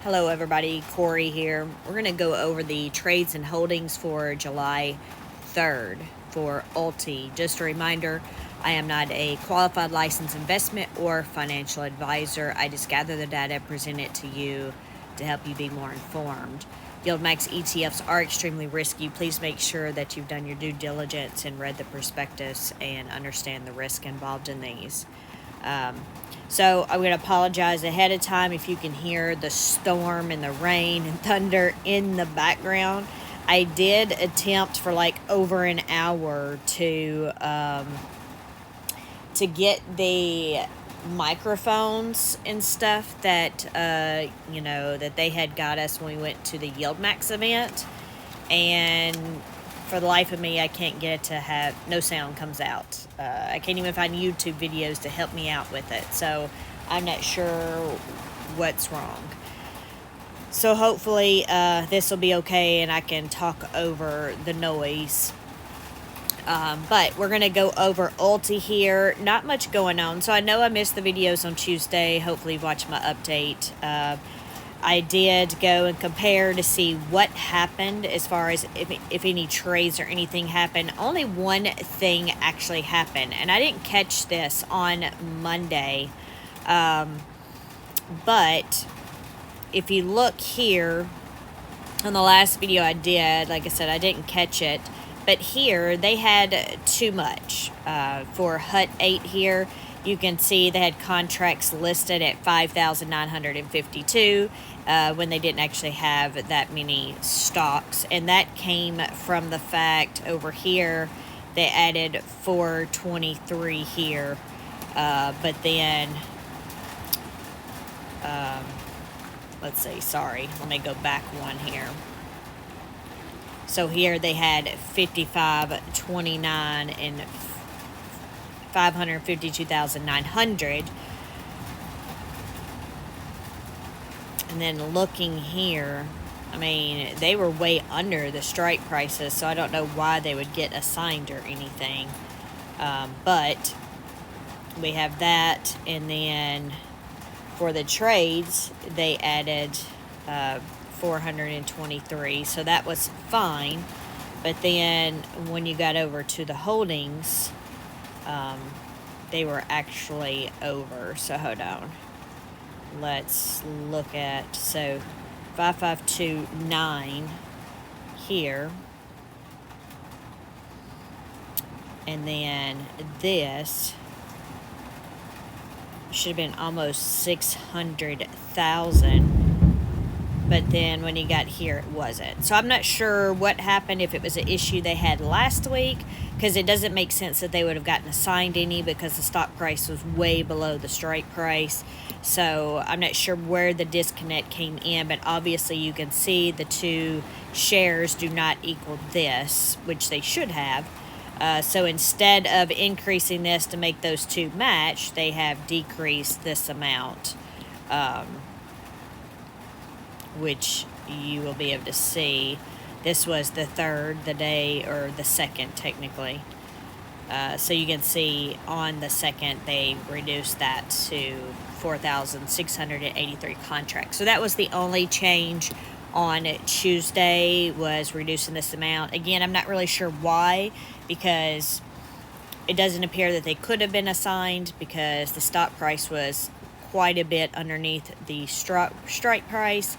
Hello everybody, Corey here. We're going to go over the trades and holdings for July 3rd for ULTY. Just a reminder, I am not a qualified licensed investment or financial advisor. I just gather the data and present it to you to help you be more informed. YieldMax ETFs are extremely risky. Please make sure that you've done your due diligence and read the prospectus and understand the risk involved in these. So I'm going to apologize ahead of time if you can hear the storm and the rain and thunder in the background. I did attempt for like over an hour to get the microphones and stuff that that they had got us when we went to the YieldMax event, and for the life of me, I can't get it to have no sound comes out. I can't even find YouTube videos to help me out with it. So I'm not sure what's wrong. So hopefully this will be okay and I can talk over the noise. But we're going to go over ULTY here. Not much going on. So I know I missed the videos on Tuesday. Hopefully you watched my update. I did go and compare to see what happened as far as if any trades or anything happened. Only one thing actually happened, and I didn't catch this on Monday. But if you look here on the last video I did, like I said, I didn't catch it. But here they had too much. For HUT 8 here, you can see they had contracts listed at 5,952 when they didn't actually have that many stocks. And that came from the fact over here they added 423 here. But then, let's see, sorry, let me go back one here. So here they had 5529 and 552,900. And then looking here, I mean, they were way under the strike prices, so I don't know why they would get assigned or anything. But we have that, and then for the trades, they added 423, so that was fine. But then when you got over to the holdings, they were actually over. So hold on, let's look at, so 5529 here, and then this should have been almost 600,000. But then when you got here, it wasn't. So I'm not sure what happened, if it was an issue they had last week, because it doesn't make sense that they would have gotten assigned any because the stock price was way below the strike price. So I'm not sure where the disconnect came in, but obviously you can see the two shares do not equal this, which they should have. So instead of increasing this to make those two match, they have decreased this amount. Which you will be able to see. This was the third, the day, or the second technically. So you can see on the second they reduced that to 4,683 contracts. So that was the only change on Tuesday, was reducing this amount. Again, I'm not really sure why, because it doesn't appear that they could have been assigned, because the stock price was quite a bit underneath the strike price.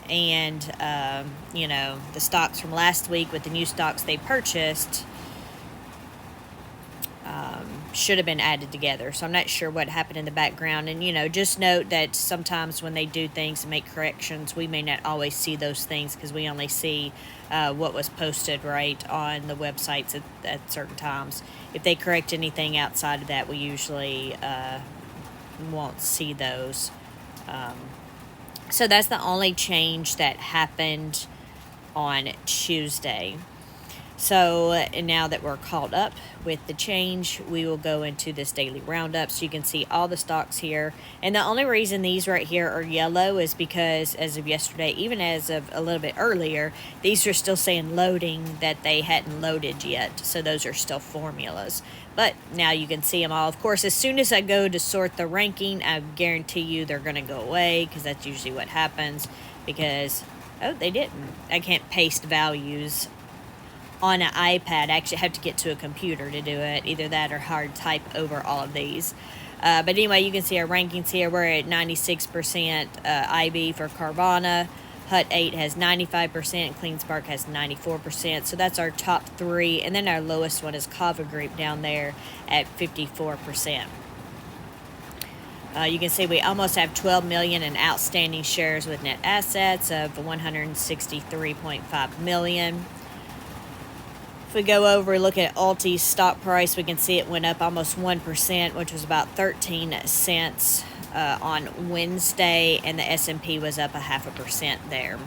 And, the stocks from last week with the new stocks they purchased should have been added together. So I'm not sure what happened in the background. And, just note that sometimes when they do things and make corrections, we may not always see those things, because we only see what was posted right on the websites at certain times. If they correct anything outside of that, we usually won't see those. So that's the only change that happened on Tuesday. So and now that we're caught up with the change, we will go into this daily roundup so you can see all the stocks here. And the only reason these right here are yellow is because as of yesterday, even as of a little bit earlier, these are still saying loading, that they hadn't loaded yet. So those are still formulas. But now you can see them all. Of course, as soon as I go to sort the ranking, I guarantee you they're going to go away, because that's usually what happens. Because, oh, they didn't. I can't paste values on an iPad. I actually have to get to a computer to do it. Either that or hard type over all of these. But anyway, you can see our rankings here. We're at 96% IB for Carvana. Hut 8 has 95%. CleanSpark has 94%. So that's our top three. And then our lowest one is Kava Group down there at 54%. You can see we almost have 12 million in outstanding shares with net assets of 163.5 million. If we go over and look at ULTY's stock price, we can see it went up almost 1%, which was about 13 cents on Wednesday, and the S&P was up 0.5% there.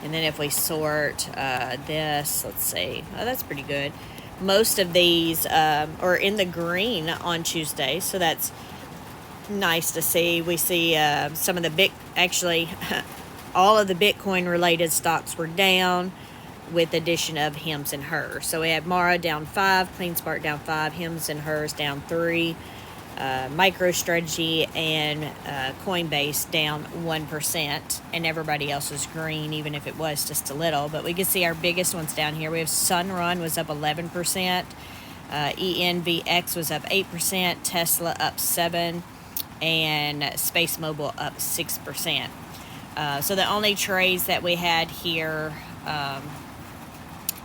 And then if we sort this, let's see, oh, that's pretty good. Most of these are in the green on Tuesday, so that's nice to see. We see some of the actually all of the Bitcoin related stocks were down, with addition of Hims and Hers. So we have Mara down 5, CleanSpark down 5, Hims and Hers down 3, MicroStrategy and Coinbase down 1%, and everybody else is green, even if it was just a little. But we can see our biggest ones down here. We have Sunrun was up 11%, ENVX was up 8%, Tesla up 7%, and Space Mobile up 6%. So the only trades that we had here,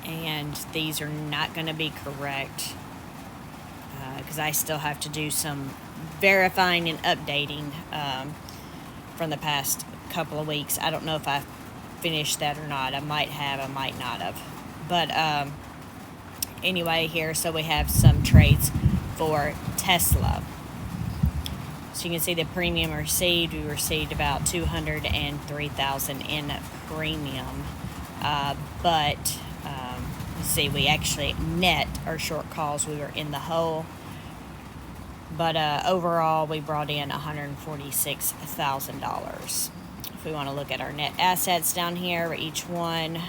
and these are not going to be correct because I still have to do some verifying and updating from the past couple of weeks. I don't know if I finished that or not. I might have, I might not have. But anyway, here, so we have some trades for Tesla. So you can see the premium received. We received about 203,000 in premium. But you see, we actually net our short calls. We were in the hole. But overall, we brought in $146,000. If we want to look at our net assets down here, each one,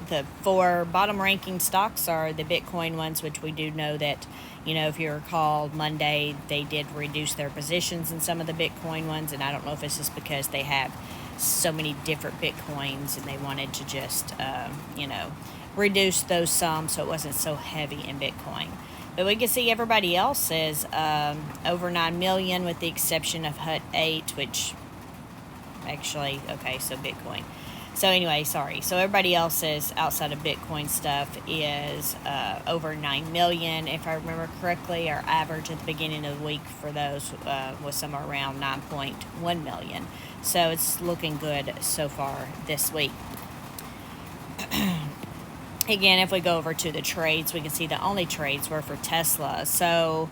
the 4 bottom ranking stocks are the Bitcoin ones, which we do know that, you know, if you recall, Monday they did reduce their positions in some of the Bitcoin ones, and I don't know if it's just because they have so many different Bitcoins and they wanted to just, you know, reduce those some so it wasn't so heavy in Bitcoin. But we can see everybody else is over 9 million with the exception of Hut 8, which actually, okay, so Bitcoin. So anyway, sorry. So everybody else is outside of Bitcoin stuff is over 9 million. If I remember correctly, our average at the beginning of the week for those was somewhere around 9.1 million. So it's looking good so far this week. Again, if we go over to the trades, we can see the only trades were for Tesla. So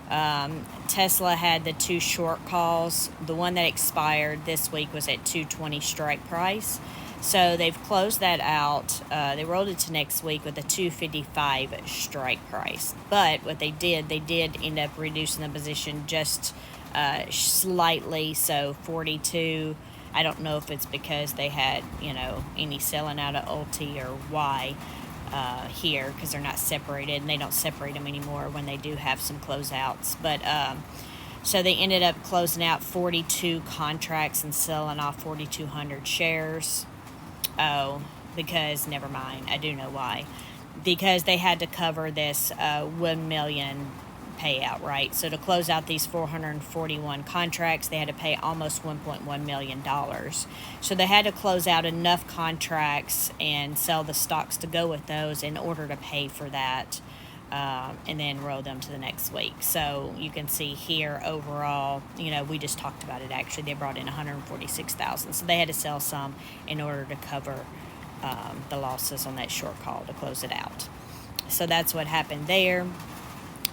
Tesla had the 2 short calls. The one that expired this week was at 220 strike price. So they've closed that out. They rolled it to next week with a 255 strike price. But what they did end up reducing the position just slightly, so 42. I don't know if it's because they had, you know, any selling out of ULTY or why here, because they're not separated, and they don't separate them anymore when they do have some closeouts. But so they ended up closing out 42 contracts and selling off 4,200 shares. Oh, because, never mind, I do know why. Because they had to cover this 1 million payout, right? So to close out these 441 contracts, they had to pay almost $1.1 million. So they had to close out enough contracts and sell the stocks to go with those in order to pay for that, and then roll them to the next week. So you can see here overall, you know, we just talked about it actually, they brought in 146,000. So they had to sell some in order to cover the losses on that short call to close it out. So that's what happened there.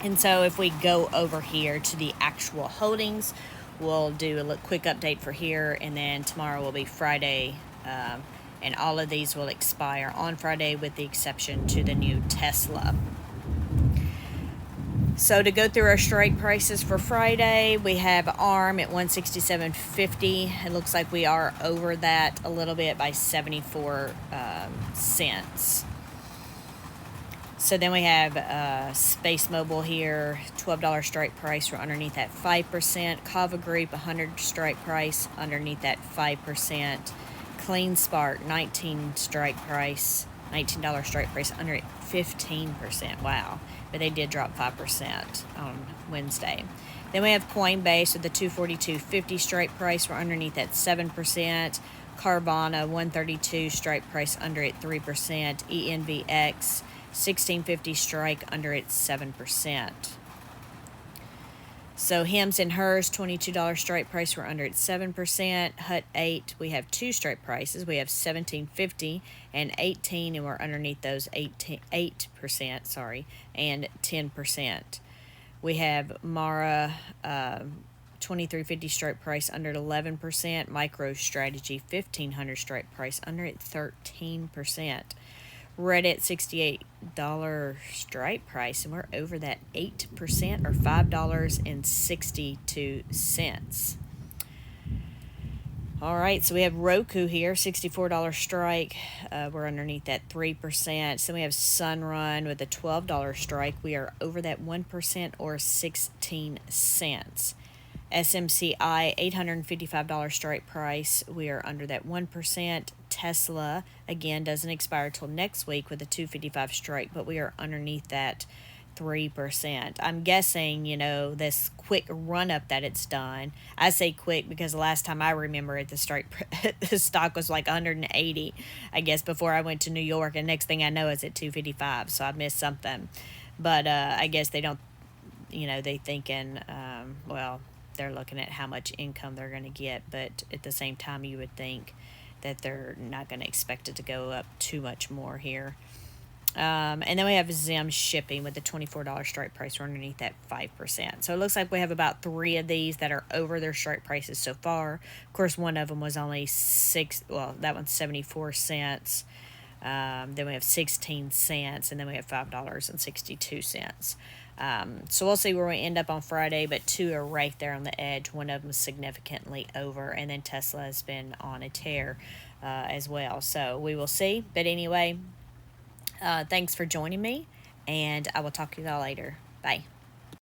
And so if we go over here to the actual holdings, we'll do a quick update for here, and then tomorrow will be Friday, and and all of these will expire on Friday with the exception to the new Tesla. So to go through our strike prices for Friday, we have ARM at 167.50. It looks like we are over that a little bit by 74 cents. So then we have Space Mobile here, $12 strike price. We're underneath that 5%. Kava Group, 100 strike price, underneath that 5%. Clean Spark, $19 strike price, $19 strike price, under it 15%. Wow. But they did drop 5% on Wednesday. Then we have Coinbase with the 242.50 strike price. We're underneath that 7%. Carvana, 132 strike price, under it 3%. ENVX, 1650 strike, under it 7%. So Hims and Hers, $22 strike price, we're under at 7%. Hut 8, we have two strike prices. We have 1750 and 18, and we're underneath those 8%, and 10%. We have Mara, 2350 strike price, under at 11%. MicroStrategy, 1500 strike price, under at 13%. Reddit, $68 strike price, and we're over that 8%, or $5.62. All right, so we have Roku here, $64 strike. We're underneath that 3%. So we have Sunrun with a $12 strike. We are over that 1%, or 16 cents. SMCI, $855 strike price. We are under that 1%. Tesla, again, doesn't expire till next week with a 255 strike, but we are underneath that 3%. I'm guessing, this quick run-up that it's done. I say quick because the last time I remember it, the stock was like 180, I guess, before I went to New York, and next thing I know it's at 255, so I missed something. But I guess they don't, they thinking, they're looking at how much income they're going to get, but at the same time, you would think that they're not going to expect it to go up too much more here. And then we have Zim Shipping with the $24 strike price. We're underneath that 5%. So it looks like we have about 3 of these that are over their strike prices so far. Of course, one of them was only that one's 74 cents. Then we have 16 cents, and then we have $5.62. So we'll see where we end up on Friday, but 2 are right there on the edge. One of them is significantly over, and then Tesla has been on a tear as well. So we will see. But anyway, thanks for joining me, and I will talk to you all later. Bye.